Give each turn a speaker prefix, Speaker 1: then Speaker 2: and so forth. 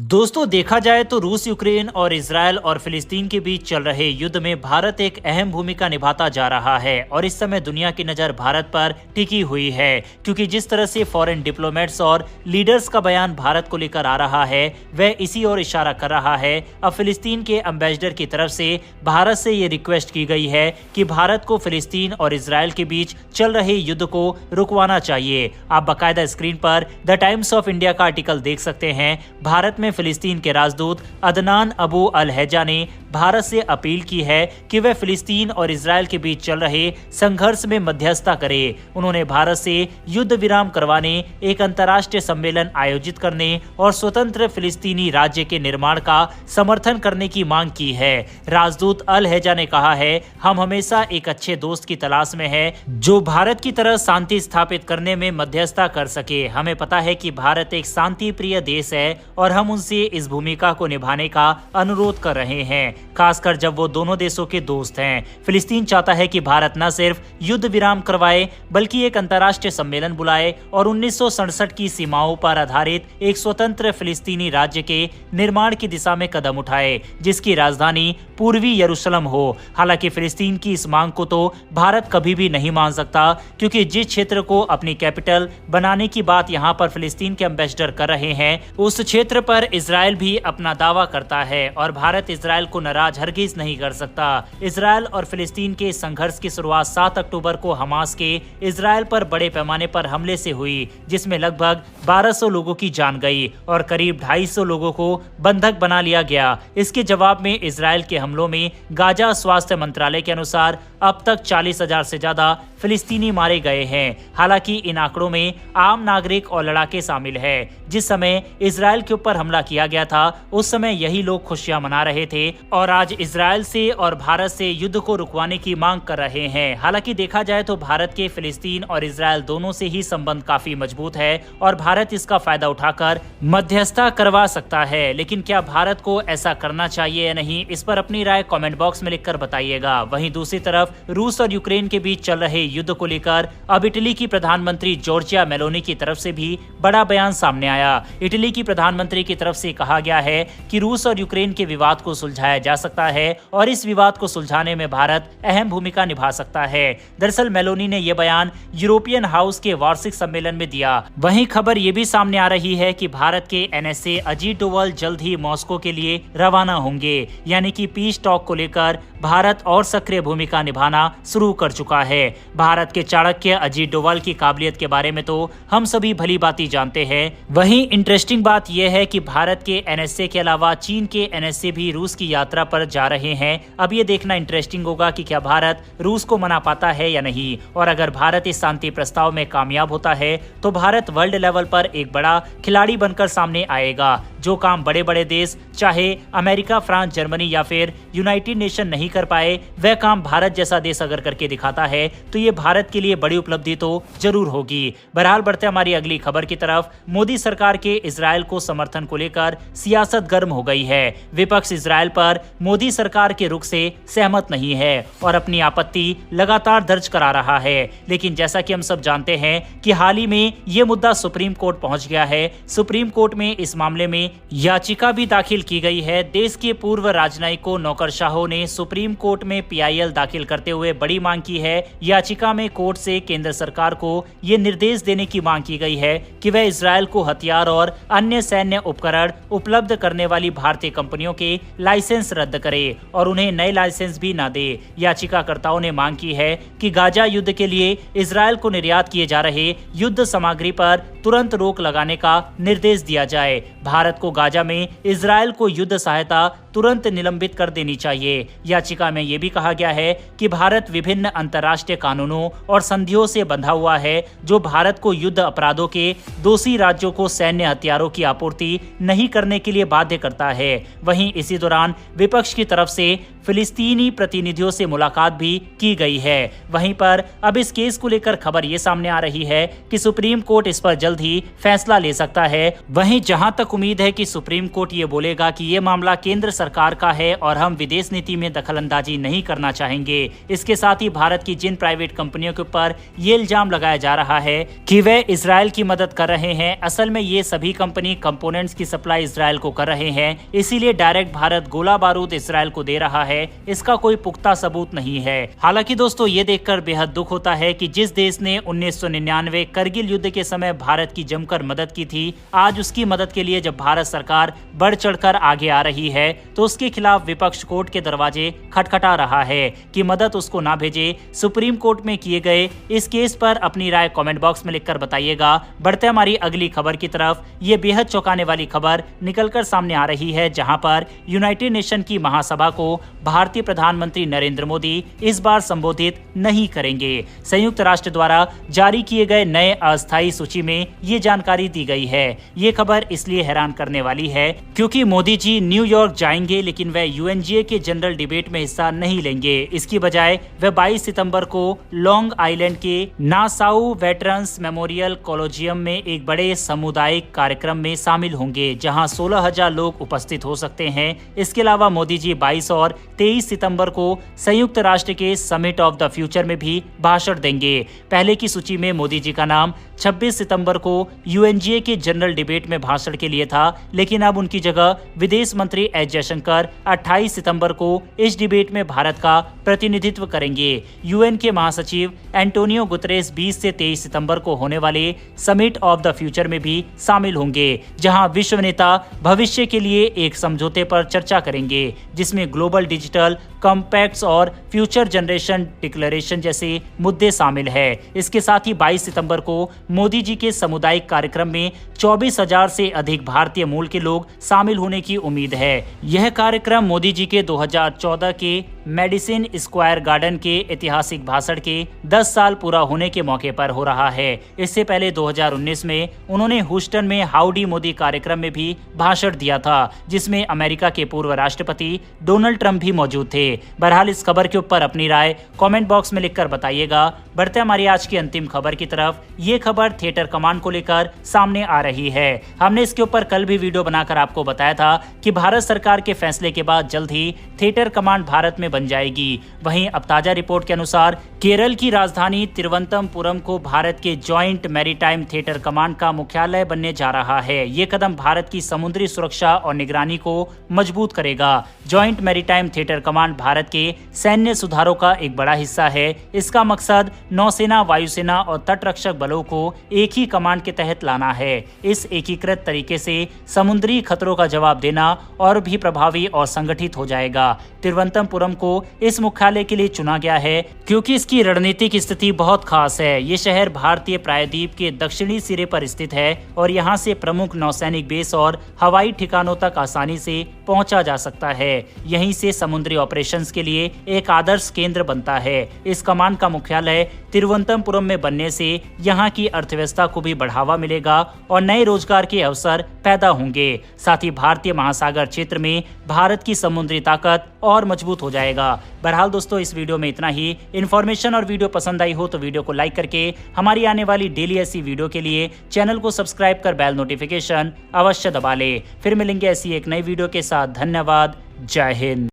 Speaker 1: दोस्तों देखा जाए तो रूस यूक्रेन और इजरायल और फिलिस्तीन के बीच चल रहे युद्ध में भारत एक अहम भूमिका निभाता जा रहा है और इस समय दुनिया की नजर भारत पर टिकी हुई है क्योंकि जिस तरह से फॉरेन डिप्लोमेट्स और लीडर्स का बयान भारत को लेकर आ रहा है वह इसी ओर इशारा कर रहा है। अब फिलिस्तीन के एम्बेसडर की तरफ से भारत से ये रिक्वेस्ट की गई है कि भारत को फिलिस्तीन और इजरायल के बीच चल रहे युद्ध को रुकवाना चाहिए। आप बाकायदा स्क्रीन पर द टाइम्स ऑफ इंडिया का आर्टिकल देख सकते हैं। भारत में फिलिस्तीन के राजदूत अदनान अबू अल हैजा ने भारत से अपील की है कि वह फिलिस्तीन और इजरायल के बीच चल रहे संघर्ष में मध्यस्थता करे। उन्होंने भारत से युद्ध विराम करवाने, एक अंतर्राष्ट्रीय सम्मेलन आयोजित करने और स्वतंत्र फिलिस्तीनी राज्य के निर्माण का समर्थन करने की मांग की है। राजदूत अल हैजा ने कहा है, हम हमेशा एक अच्छे दोस्त की तलाश में है जो भारत की तरह शांति स्थापित करने में मध्यस्थता कर सके। हमें पता है कि भारत एक शांति प्रिय देश है और हम उनसे इस भूमिका को निभाने का अनुरोध कर रहे हैं, खासकर जब वो दोनों देशों के दोस्त हैं। फिलिस्तीन चाहता है कि भारत न सिर्फ युद्ध विराम करवाए बल्कि एक अंतर्राष्ट्रीय सम्मेलन बुलाए और 1967 की सीमाओं पर आधारित एक स्वतंत्र फिलिस्तीनी राज्य के निर्माण की दिशा में कदम उठाए जिसकी राजधानी पूर्वी यरूशलेम हो। हालांकि फिलिस्तीन की इस मांग को तो भारत कभी भी नहीं मान सकता क्योंकि जिस क्षेत्र को अपनी कैपिटल बनाने की बात यहाँ पर फिलिस्तीन के एम्बेसडर कर रहे हैं उस क्षेत्र पर इजरायल भी अपना दावा करता है और भारत इजरायल को नाराज हरगिज नहीं कर सकता। इजरायल और फिलिस्तीन के संघर्ष की शुरुआत 7 अक्टूबर को हमास के इजरायल पर बड़े पैमाने पर हमले से हुई जिसमें लगभग 1200 लोगों की जान गई और करीब 250 लोगों को बंधक बना लिया गया। इसके जवाब में इजरायल के हमलों में गाजा स्वास्थ्य मंत्रालय के अनुसार अब तक 40,000 से ज्यादा फिलिस्तीनी मारे गए हैं। हालांकि इन आंकड़ों में आम नागरिक और लड़ाके शामिल है। जिस समय इजरायल के ऊपर हमला किया गया था उस समय यही लोग खुशियां मना रहे थे और आज इजरायल से और भारत से युद्ध को रुकवाने की मांग कर रहे हैं। हालांकि देखा जाए तो भारत के फिलिस्तीन और इजरायल दोनों से ही संबंध काफी मजबूत है और भारत इसका फायदा उठाकर मध्यस्थता करवा सकता है। लेकिन क्या भारत को ऐसा करना चाहिए या नहीं, इस पर अपनी राय कमेंट बॉक्स में लिखकर बताइएगा। वहीं दूसरी तरफ रूस और यूक्रेन के बीच चल रहे युद्ध को लेकर अब इटली की प्रधानमंत्री जॉर्जिया मेलोनी की तरफ से भी बड़ा बयान सामने आया। इटली की प्रधानमंत्री की तरफ से कहा गया है कि रूस और यूक्रेन के विवाद को सुलझाया जा सकता है और इस विवाद को सुलझाने में भारत अहम भूमिका निभा सकता है। दरअसल मेलोनी ने यह बयान यूरोपियन हाउस के वार्षिक सम्मेलन में दिया। वहीं खबर ये भी सामने आ रही है कि भारत के एनएसए अजीत डोवाल जल्द ही मॉस्को के लिए रवाना होंगे, यानी कि पीस टॉक को लेकर भारत और सक्रिय भूमिका निभाना शुरू कर चुका है। भारत के चाणक्य अजीत डोवाल की काबिलियत के बारे में तो हम सभी भली भांति जानते हैं। वहीं इंटरेस्टिंग बात यह है कि भारत के एनएसए के अलावा चीन के एनएसए भी रूस की यात्रा पर जा रहे हैं। अब ये देखना इंटरेस्टिंग होगा कि क्या भारत रूस को मना पाता है या नहीं, और अगर भारत इस शांति प्रस्ताव में कामयाब होता है तो भारत वर्ल्ड लेवल पर एक बड़ा खिलाड़ी बनकर सामने आएगा। जो काम बड़े बड़े देश चाहे अमेरिका, फ्रांस, जर्मनी या फिर यूनाइटेड नेशन नहीं कर पाए वह काम भारत जैसा देश अगर करके दिखाता है तो ये भारत के लिए बड़ी उपलब्धि तो जरूर होगी। बहरहाल बढ़ते हमारी अगली खबर की तरफ। मोदी सरकार के इजरायल को समर्थन को लेकर सियासत गर्म हो गई है। विपक्ष इजरायल पर मोदी सरकार के रुख से सहमत नहीं है और अपनी आपत्ति लगातार दर्ज करा रहा है। लेकिन जैसा कि हम सब जानते हैं कि हाल ही में ये मुद्दा सुप्रीम कोर्ट पहुंच गया है। सुप्रीम कोर्ट में इस मामले में याचिका भी दाखिल की गई है। देश के पूर्व राजनयिकों नौकरशाहों ने सुप्रीम कोर्ट में पीआईएल दाखिल करते हुए बड़ी मांग की है। याचिका में कोर्ट से केंद्र सरकार को ये निर्देश देने की मांग की गई है कि वह इजरायल को हथियार और अन्य सैन्य उपकरण उपलब्ध करने वाली भारतीय कंपनियों के लाइसेंस रद्द करे और उन्हें नए लाइसेंस भी न दे। याचिकाकर्ताओं ने मांग की है कि गाजा युद्ध के लिए इजरायल को निर्यात किए जा रहे युद्ध सामग्री पर तुरंत रोक लगाने का निर्देश दिया जाए। भारत को गाजा में इजरायल को युद्ध सहायता तुरंत निलंबित कर देनी चाहिए। याचिका में यह भी कहा गया है कि भारत विभिन्न अंतर्राष्ट्रीय कानूनों और संधियों से बंधा हुआ है जो भारत को युद्ध अपराधों के दोषी राज्यों को सैन्य हथियारों की आपूर्ति नहीं करने के लिए बाध्य करता है। वहीं इसी दौरान विपक्ष की तरफ से फिलिस्तीनी प्रतिनिधियों से मुलाकात भी की गई है। वहीं पर अब इस केस को लेकर खबर ये सामने आ रही है कि सुप्रीम कोर्ट इस पर जल्द ही फैसला ले सकता है। वहीं जहां तक उम्मीद है कि सुप्रीम कोर्ट ये बोलेगा कि ये मामला केंद्र सरकार का है और हम विदेश नीति में दखलंदाजी नहीं करना चाहेंगे। इसके साथ ही भारत की जिन प्राइवेट कंपनियों के ऊपर ये इल्जाम लगाया जा रहा है कि वे इजराइल की मदद कर रहे हैं, असल में ये सभी कंपनी कंपोनेंट्स की सप्लाई इजराइल को कर रहे हैं, इसीलिए डायरेक्ट भारत गोला बारूद इजराइल को दे रहा है, इसका कोई पुख्ता सबूत नहीं है। हालांकि दोस्तों ये देखकर बेहद दुख होता है कि जिस देश ने 1999 करगिल युद्ध के समय भारत की जमकर मदद की थी, आज उसकी मदद के लिए जब भारत सरकार बढ़ चढ़कर आगे आ रही है तो उसके खिलाफ विपक्ष कोर्ट के दरवाजे खटखटा रहा है कि मदद उसको ना भेजे। सुप्रीम कोर्ट में किए गए इस केस पर अपनी राय कमेंट बॉक्स में लिखकर बताइएगा। बढ़ते हमारी अगली खबर की तरफ। ये बेहद चौंकाने वाली खबर निकलकर सामने आ रही है, जहां पर यूनाइटेड नेशन की महासभा को भारतीय प्रधानमंत्री नरेंद्र मोदी इस बार संबोधित नहीं करेंगे। संयुक्त राष्ट्र द्वारा जारी किए गए नए अस्थायी सूची में ये जानकारी दी गई है। ये खबर इसलिए हैरान करने वाली है क्योंकि मोदी जी न्यूयॉर्क जाएंगे, लेकिन वह यूएनजीए के जनरल डिबेट में हिस्सा नहीं लेंगे। इसकी बजाय वह 22 सितंबर को लॉन्ग आइलैंड के नासाउ वेटरन्स मेमोरियल कॉलोजियम में एक बड़े सामुदायिक कार्यक्रम में शामिल होंगे, जहां 16,000 लोग उपस्थित हो सकते हैं। इसके अलावा मोदी जी 22 और 23 सितंबर को संयुक्त राष्ट्र के समिट ऑफ द फ्यूचर में भी भाषण देंगे। पहले की सूची में मोदी जी का नाम 26 सितंबर को यूएनजीए के जनरल डिबेट में भाषण के लिए था, लेकिन अब उनकी जगह विदेश मंत्री एस जयशंकर 28 सितंबर को इस डिबेट में भारत का प्रतिनिधित्व करेंगे। यूएन के महासचिव एंटोनियो गुतरेस 20 से 23 सितंबर को होने वाले समिट ऑफ द फ्यूचर में भी शामिल होंगे, जहां विश्व नेता भविष्य के लिए एक समझौते पर चर्चा करेंगे, जिसमें ग्लोबल डिजिटल कॉम्पैक्ट्स और फ्यूचर जनरेशन डिक्लेरेशन जैसे मुद्दे शामिल है। इसके साथ ही 22 सितंबर को मोदी जी के सामुदायिक कार्यक्रम में 24,000 से अधिक भारतीय मूल के लोग शामिल होने की उम्मीद है। यह कार्यक्रम मोदी जी के 2014 के मेडिसिन स्क्वायर गार्डन के ऐतिहासिक भाषण के 10 साल पूरा होने के मौके पर हो रहा है। इससे पहले 2019 में उन्होंने ह्यूस्टन में हाउडी मोदी कार्यक्रम में भी भाषण दिया था, जिसमें अमेरिका के पूर्व राष्ट्रपति डोनाल्ड ट्रंप भी मौजूद थे। बहरहाल इस खबर के ऊपर अपनी राय कमेंट बॉक्स में लिखकर बताइएगा। बढ़ते हमारी आज की अंतिम खबर की तरफ। ये खबर थिएटर कमांड को लेकर सामने आ रही है। हमने इसके ऊपर कल भी वीडियो बनाकर आपको बताया था कि भारत सरकार के फैसले के बाद जल्द ही थिएटर कमांड भारत में बन जाएगी। वहीं अब ताजा रिपोर्ट के अनुसार केरल की राजधानी तिरुवनंतपुरम को भारत के जॉइंट मैरीटाइम थिएटर कमांड का मुख्यालय बनने जा रहा है। ये कदम भारत की समुद्री सुरक्षा और निगरानी को मजबूत करेगा। Joint maritime theatre command Bharat के सैन्य सुधारों का एक बड़ा हिस्सा है। इसका मकसद नौसेना, वायुसेना और तटरक्षक बलों को एक ही कमांड के तहत लाना है। इस एकीकृत तरीके से समुद्री खतरों का जवाब देना और भी प्रभावी और संगठित हो जाएगा। तिरुवनंतपुरम को इस मुख्यालय के लिए चुना गया है क्योंकि इसकी रणनीतिक स्थिति बहुत खास है। ये शहर भारतीय प्रायद्वीप के दक्षिणी सिरे पर स्थित है और यहाँ से प्रमुख नौसैनिक बेस और हवाई ठिकानों तक आसानी से पहुंचा जा सकता है। यहीं से समुद्री ऑपरेशंस के लिए एक आदर्श केंद्र बनता है। इस कमांड का मुख्यालय तिरुवनंतपुरम में बनने से यहाँ की अर्थव्यवस्था को भी बढ़ावा मिलेगा और नए रोजगार के अवसर पैदा होंगे। साथ ही भारतीय महासागर क्षेत्र में भारत की समुद्री ताकत और मजबूत हो जाएगा। बहरहाल दोस्तों, इस वीडियो में इतना ही। इन्फॉर्मेशन और वीडियो पसंद आई हो तो वीडियो को लाइक करके हमारी आने वाली डेली ऐसी वीडियो के लिए चैनल को सब्सक्राइब कर बेल नोटिफिकेशन अवश्य दबा ले। फिर मिलेंगे ऐसी एक नई वीडियो के साथ। धन्यवाद। जय हिंद।